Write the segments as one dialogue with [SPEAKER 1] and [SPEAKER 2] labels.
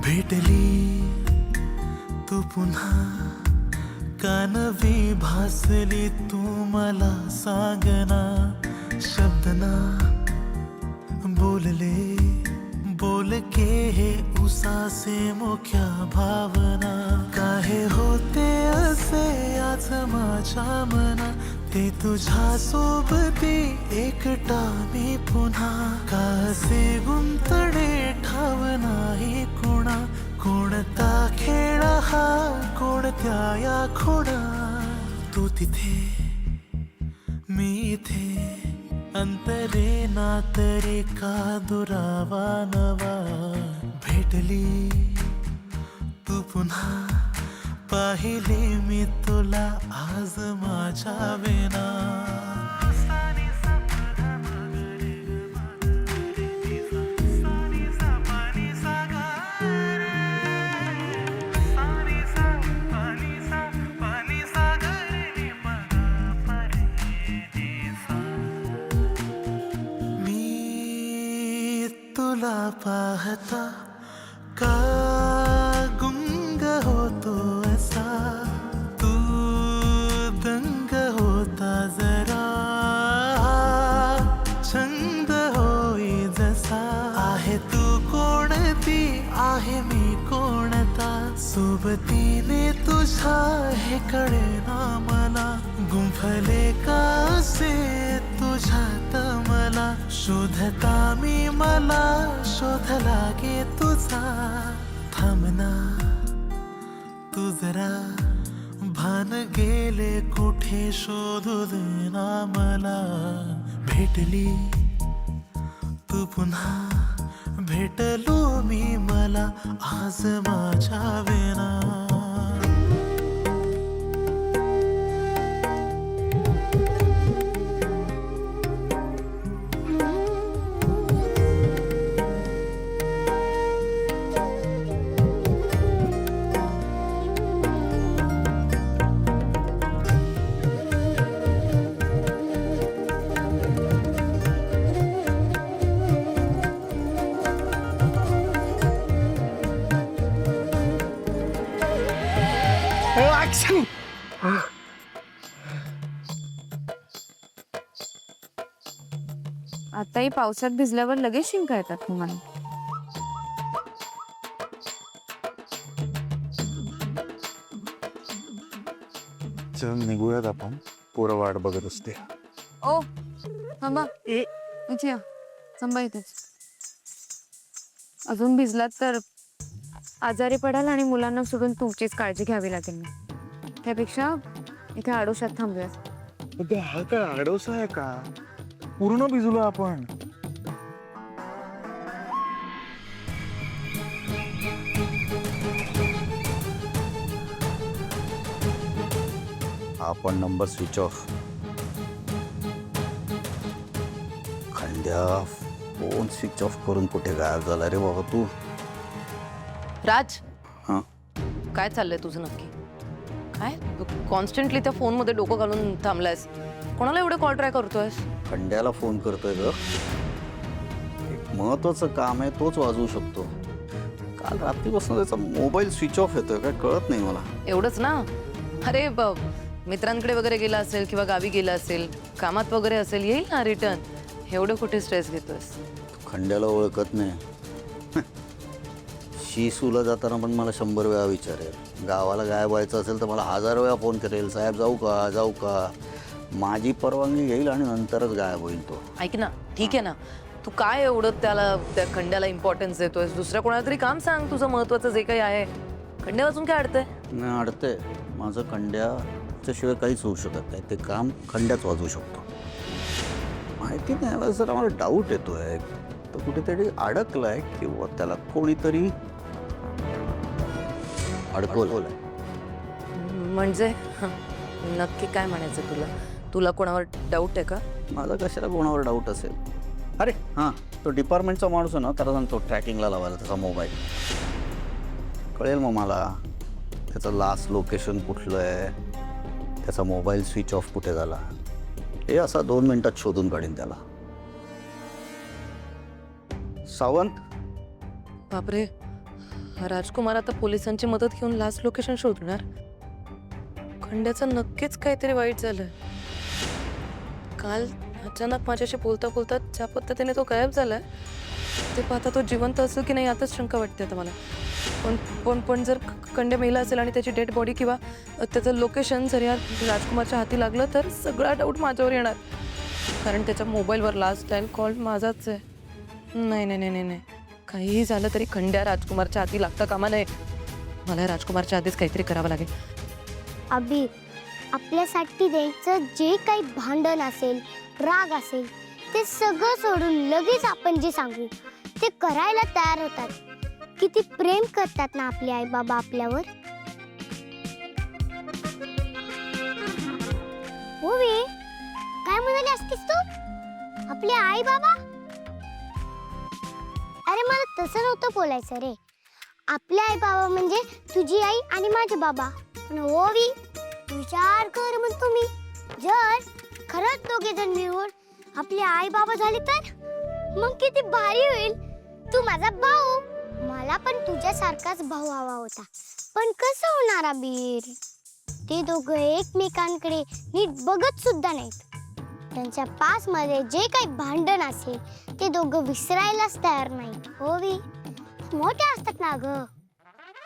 [SPEAKER 1] भेटली तू पुन्हा कानवी भासली तू मला सांगना शब्दना बोलले बोलके हे उसासे मोक्या भावना काहे होते असे आज माझ्या मना ते तुझ्या सोबती एकटा मी पुन्हा का असे गुंतणे ठाव नाही कोणा कोणता खेळ हा कोणत्या या खोडा तू तिथे मी इथे अंतरे ना तरी का दुरावा नवा भेटली तू पुन्हा पाहिले मी तुला आज माझ्या वेना तुला पाहता का गुंग होतो असा तू दंग होता जरा छंद होई जसा आहे तू कोणती आहे मी कोणता सोबतीने तुझ्या हे कळेना मला गुंफले का असे तुझ्यात मला शोधता मी मला शोध लागे तुझा थांबना तू जरा भान गेले कुठे शोधू देना मला भेटली तू पुन्हा भेटलो मी मला आज माझ्या वेना
[SPEAKER 2] आताही पावसात भिजल्यावर लगेच शिंका येतात तुम्हाला.
[SPEAKER 3] चल निघूयात आपण पोरं वाट बघत असते.
[SPEAKER 2] ओ थांबा इथे या थांबा इथेच. अजून भिजलात तर आजारी पडाल आणि मुलांना सोडून तुमचीच काळजी घ्यावी लागेल ना. त्यापेक्षा इथे आडोशात थांबूयात.
[SPEAKER 3] हा काय आडोसा आहे का? पूर्ण भिजलो आपण.
[SPEAKER 4] आपण नंबर स्विच ऑफ. खंड्या फोन स्विच ऑफ करून कुठे गायब झाला रे बाबा तू?
[SPEAKER 5] राज,
[SPEAKER 4] हां
[SPEAKER 5] काय चाललंय तुझं नक्की? काय कॉन्स्टंटली त्या फोन मध्ये डोकं घालून थांबलायस? कोणाला एवढे कॉल ट्राय करतोयस?
[SPEAKER 4] खंड्याला फोन करतोय ग. एक महत्वाचं काम आहे, तोच वाजवू शकतो. काल रात्रीपासून त्याचा मोबाईल स्विच ऑफ येतोय, काय कळत नाही मला.
[SPEAKER 5] एवढंच ना? अरे मित्रांकडे वगैरे गेला असेल किंवा गावी गेला असेल, कामात वगैरे असेल, येईल ना रिटर्न. एवढं कुठे स्ट्रेस घेतोयस?
[SPEAKER 4] खंड्याला ओळखत नाही. शिसूला जाताना पण मला 100 वेळा विचारेल. गावाला गायब व्हायचं असेल तर मला 1000 वेळा फोन करेल, साहेब जाऊ का जाऊ का. माझी परवानगी घेईल आणि नंतरच गायब होईल तो.
[SPEAKER 5] ऐक ना, ठीक आहे ना, तू काय एवढं त्या खंड्याला इम्पॉर्टन्स देतोयस? दुसऱ्या कोणाला तरी काम सांग तुझं महत्वाचं जे काही आहे. खंड्या वाचून काय अडतंय?
[SPEAKER 4] नाही अडतंय. माझं खंड्याच्याशिवाय काहीच होऊ शकत नाही. ते काम खंड्याच वाजवू शकतो. माहिती नाही, जर आम्हाला डाऊट येतोय तर कुठेतरी अडकलाय किंवा त्याला कोणीतरी अडकवलंय.
[SPEAKER 5] म्हणजे नक्की काय म्हणायचं तुला? तुला कोणावर डाऊट आहे का?
[SPEAKER 4] माझा कशाला कोणावर डाऊट असेल? अरे हां, तो डिपार्टमेंटचा माणूस आहे ना, त्याला सांगतो ट्रॅकिंगला लावायला त्याचा मोबाईल. कळेल मग मला त्याचं लास्ट लोकेशन कुठलं आहे, त्याचा मोबाईल स्विच ऑफ कुठे झाला. हे असा 2 मिनिटात शोधून काढीन त्याला. सावंत,
[SPEAKER 5] बापरे, हा राजकुमार आता पोलिसांची मदत घेऊन लास्ट लोकेशन शोधणार. खंड्याचं नक्कीच काहीतरी वाईट झालंय. काल अचानक माझ्याशी बोलता बोलता ज्या पद्धतीने तो गायब झालाय ते पाहता तो जिवंत असेल की नाही यातच शंका वाटते आता मला. पण जर खंड्या मेला असेल आणि त्याची डेड बॉडी किंवा त्याचं लोकेशन जर या राजकुमारच्या हाती लागलं तर सगळा डाऊट माझ्यावर येणार. कारण त्याच्या मोबाईलवर लास्ट टाइम कॉल माझाच आहे. नाही नाही नाही नाही, काहीही झालं तरी खंड्या राजकुमारच्या हाती लागता कामा नये. मला राजकुमारच्या आधीच काहीतरी करावं लागेल.
[SPEAKER 6] अबी, आपल्यासाठी द्यायचं जे काही भांडण असेल, राग असेल, ते सगळं सोडून लगेच आपण जे सांगू ते करायला तयार होतात. किती प्रेम करतात ना आपले आई बाबा आपल्यावर. हो वे, काय म्हणाली असतीस तू? आपले आई बाबा? अरे मला तसं नव्हतं बोलायचं रे. आपले आई बाबा म्हणजे तुझी आई आणि माझे बाबा. पण हो वी, विचार कर म्हणतो मी, जर खरंच दोघे जण मिळून आपले आई बाबा झाले तर मग किती भारी होईल. तू माझा भाऊ, मला पण तुझ्यासारखाच भाऊ हवा होता. पण कसं होणार अबीर? ते दोघं एकमेकांकडे नीट बघत सुद्धा नाहीत. त्यांच्या पासमध्ये जे काही भांडण असेल ते दोघं विसरायलाच तयार नाहीत. हो वी, मोठे असतात ना ग,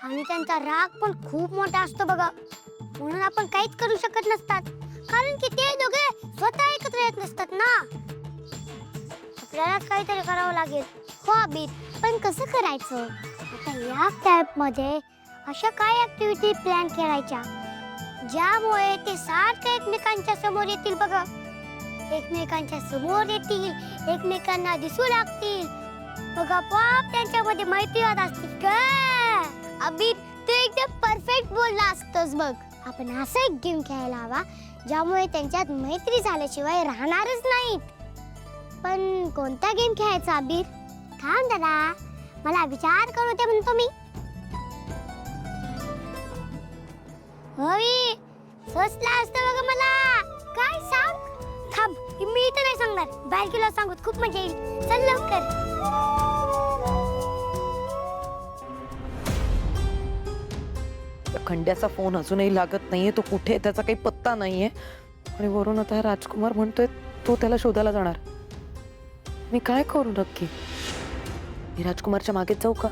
[SPEAKER 6] आणि त्यांचा राग पण खूप मोठा असतो बघा. म्हणून आपण काहीच करू शकत नसतात, कारण की ते दोघे स्वतः एकत्र येत नसतात ना. आपल्याला काहीतरी करावं लागेल. हो अबीर, पण कसं करायचं? आता या कॅम्पमध्ये अशा काय ऍक्टिव्हिटी प्लॅन करायच्या ज्यामुळे ते सारखं एकमेकांच्या समोर येतील बघा. एकमेकांच्या समोर येतील, एकमेकांना दिसू लागतील. बघा बाप, त्यांच्यामध्ये मैत्री होत असतील का? अबीर, तू एकदम परफेक्ट बोलला असतोस बघ. आपण असा एक गेम खेळायला हवा ज्यामुळे त्यांच्यात मैत्री झाल्याशिवाय राहणारच नाहीत. पण कोणता गेम खेळायचा अबीर? थांब दादा, मला विचार करू दे म्हणतो मी. होई, सोचला असतं बघ मला. काय सांग? थांब, मी तर नाही सांगणार, बाहेर गेलो सांगू, खूप मजा येईल. चल लवकर.
[SPEAKER 5] खंड्याचा फोन अजूनही लागत नाहीये. तो कुठे त्याचा काही पत्ता नाहीये. आणि वरून आता राजकुमार म्हणतोय तो त्याला शोधायला जाणार. मी काय करू नक्की? मी राजकुमारच्या मागे जाऊ का?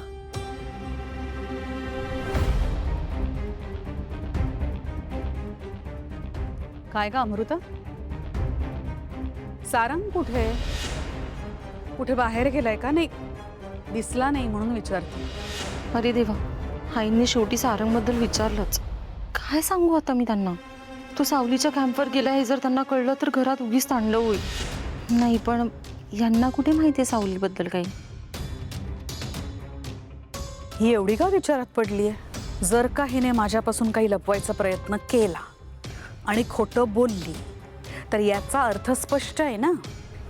[SPEAKER 7] काय का अमृता? सारंग कुठे? कुठे बाहेर गेलाय का? नाही दिसला नाही म्हणून विचारते.
[SPEAKER 2] अरे देवा, आईंनी शेवटी सारंगबद्दल विचारलंच. काय सांगू आता मी त्यांना? तो सावलीच्या कॅम्पवर गेला हे जर त्यांना कळलं तर घरात उगीच तांडव होईल. नाही, पण यांना कुठे माहिती आहे सावलीबद्दल काही?
[SPEAKER 7] ही एवढी का विचारात पडलीये? जर का हिने माझ्यापासून काही लपवायचा प्रयत्न केला आणि खोटं बोलली तर याचा अर्थ स्पष्ट आहे ना.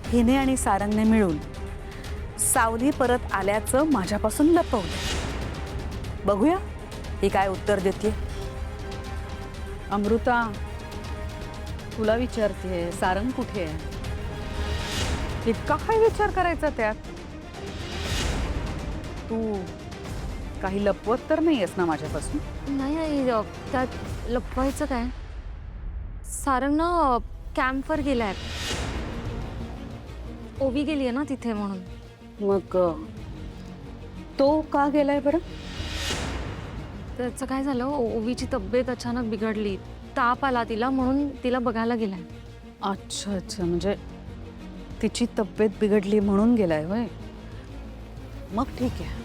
[SPEAKER 7] हिने आणि सारंगने मिळून सावली परत आल्याचं माझ्यापासून लपवलं. बघूया ही काय उत्तर देते. अमृता, तुला विचारते, सारंग कुठे आहे? इतका काय विचार करायचा त्यात? तू काही लपवत तर नाहीयेस ना माझ्यापासून?
[SPEAKER 2] नाही आई, त्यात लपवायचं काय? सारंग ना कॅम्पवर गेलाय. ओवी गेली आहे ना तिथे म्हणून.
[SPEAKER 7] मग तो का गेलाय बरं?
[SPEAKER 2] त्याचं काय झालं, ओवीची तब्येत अचानक बिघडली, ताप आला तिला, म्हणून तिला बघायला गेलाय.
[SPEAKER 7] अच्छा अच्छा, म्हणजे तिची तब्येत बिघडली म्हणून गेलाय होय? मग ठीक आहे.